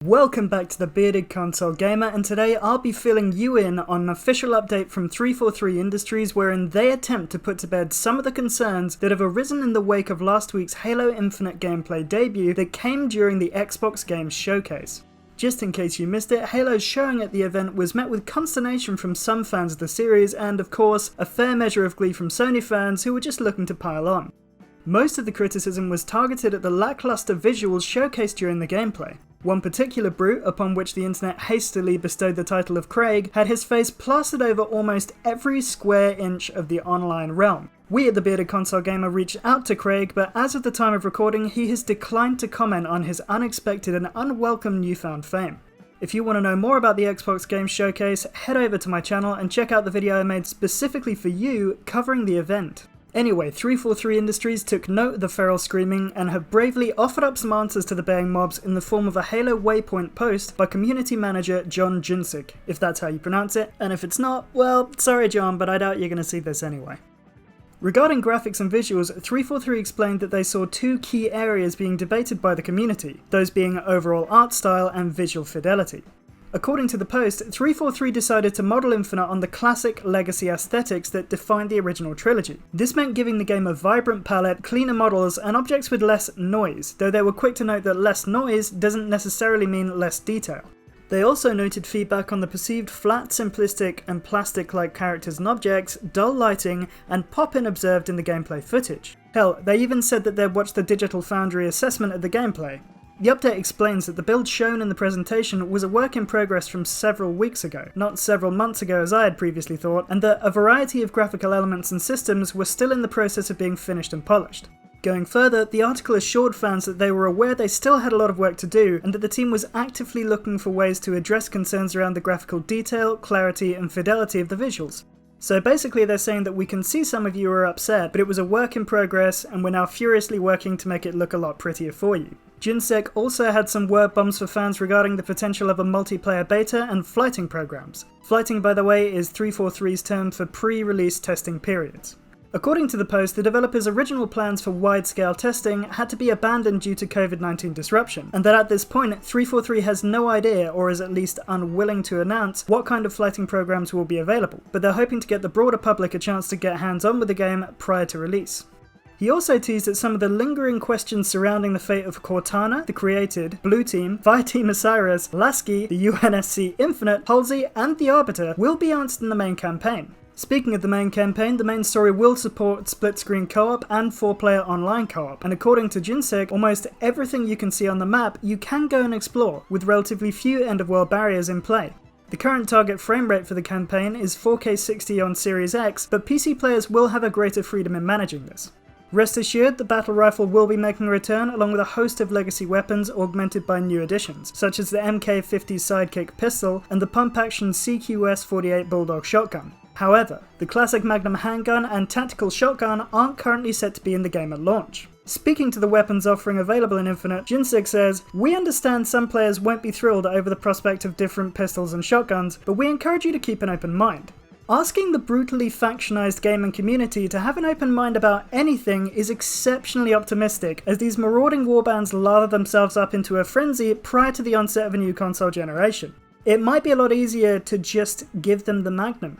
Welcome back to the Bearded Console Gamer, and today I'll be filling you in on an official update from 343 Industries wherein they attempt to put to bed some of the concerns that have arisen in the wake of last week's Halo Infinite gameplay debut that came during the Xbox Games Showcase. Just in case you missed it, Halo's showing at the event was met with consternation from some fans of the series and, of course, a fair measure of glee from Sony fans who were just looking to pile on. Most of the criticism was targeted at the lackluster visuals showcased during the gameplay. One particular brute, upon which the internet hastily bestowed the title of Craig, had his face plastered over almost every square inch of the online realm. We at the Bearded Console Gamer reached out to Craig, but as of the time of recording, he has declined to comment on his unexpected and unwelcome newfound fame. If you want to know more about the Xbox Games Showcase, head over to my channel and check out the video I made specifically for you covering the event. Anyway, 343 Industries took note of the feral screaming and have bravely offered up some answers to the baying mobs in the form of a Halo Waypoint post by community manager John Jinsik, if that's how you pronounce it, and if it's not, well, sorry John, but I doubt you're going to see this anyway. Regarding graphics and visuals, 343 explained that they saw two key areas being debated by the community, those being overall art style and visual fidelity. According to the post, 343 decided to model Infinite on the classic legacy aesthetics that defined the original trilogy. This meant giving the game a vibrant palette, cleaner models, and objects with less noise, though they were quick to note that less noise doesn't necessarily mean less detail. They also noted feedback on the perceived flat, simplistic, and plastic-like characters and objects, dull lighting, and pop-in observed in the gameplay footage. Hell, they even said that they'd watched the Digital Foundry assessment of the gameplay. The update explains that the build shown in the presentation was a work in progress from several weeks ago, not several months ago as I had previously thought, and that a variety of graphical elements and systems were still in the process of being finished and polished. Going further, the article assured fans that they were aware they still had a lot of work to do, and that the team was actively looking for ways to address concerns around the graphical detail, clarity, and fidelity of the visuals. So basically they're saying that we can see some of you are upset, but it was a work in progress, and we're now furiously working to make it look a lot prettier for you. Jinsek also had some word bombs for fans regarding the potential of a multiplayer beta and flighting programs. Flighting, by the way, is 343's term for pre-release testing periods. According to the post, the developers' original plans for wide-scale testing had to be abandoned due to COVID-19 disruption, and that at this point, 343 has no idea, or is at least unwilling to announce, what kind of flighting programs will be available, but they're hoping to get the broader public a chance to get hands-on with the game prior to release. He also teased at some of the lingering questions surrounding the fate of Cortana, the Created, Blue Team, Fireteam Osiris, Lasky, the UNSC Infinite, Halsey, and the Arbiter will be answered in the main campaign. Speaking of the main campaign, the main story will support split-screen co-op and 4-player online co-op, and according to Jinsek, almost everything you can see on the map you can go and explore, with relatively few end-of-world barriers in play. The current target frame rate for the campaign is 4K 60 on Series X, but PC players will have a greater freedom in managing this. Rest assured, the battle rifle will be making a return along with a host of legacy weapons augmented by new additions, such as the MK50 Sidekick pistol and the pump-action CQS-48 Bulldog shotgun. However, the classic Magnum handgun and tactical shotgun aren't currently set to be in the game at launch. Speaking to the weapons offering available in Infinite, Jinsik says, "We understand some players won't be thrilled over the prospect of different pistols and shotguns, but we encourage you to keep an open mind." Asking the brutally factionized gaming community to have an open mind about anything is exceptionally optimistic, as these marauding warbands lather themselves up into a frenzy prior to the onset of a new console generation. It might be a lot easier to just give them the Magnum.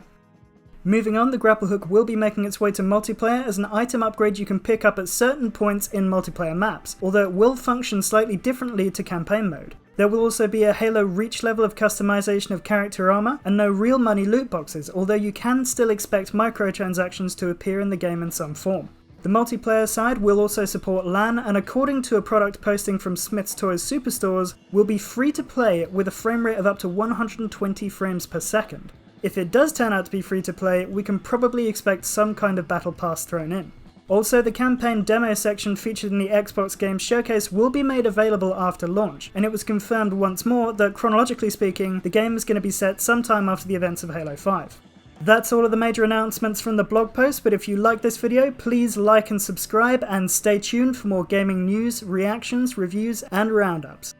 Moving on, the grapple hook will be making its way to multiplayer as an item upgrade you can pick up at certain points in multiplayer maps, although it will function slightly differently to campaign mode. There will also be a Halo Reach level of customization of character armor, and no real money loot boxes, although you can still expect microtransactions to appear in the game in some form. The multiplayer side will also support LAN, and according to a product posting from Smith's Toys Superstores, will be free to play with a frame rate of up to 120 frames per second. If it does turn out to be free to play, we can probably expect some kind of battle pass thrown in. Also, the campaign demo section featured in the Xbox Games Showcase will be made available after launch, and it was confirmed once more that, chronologically speaking, the game is going to be set sometime after the events of Halo 5. That's all of the major announcements from the blog post, but if you like this video, please like and subscribe, and stay tuned for more gaming news, reactions, reviews, and roundups.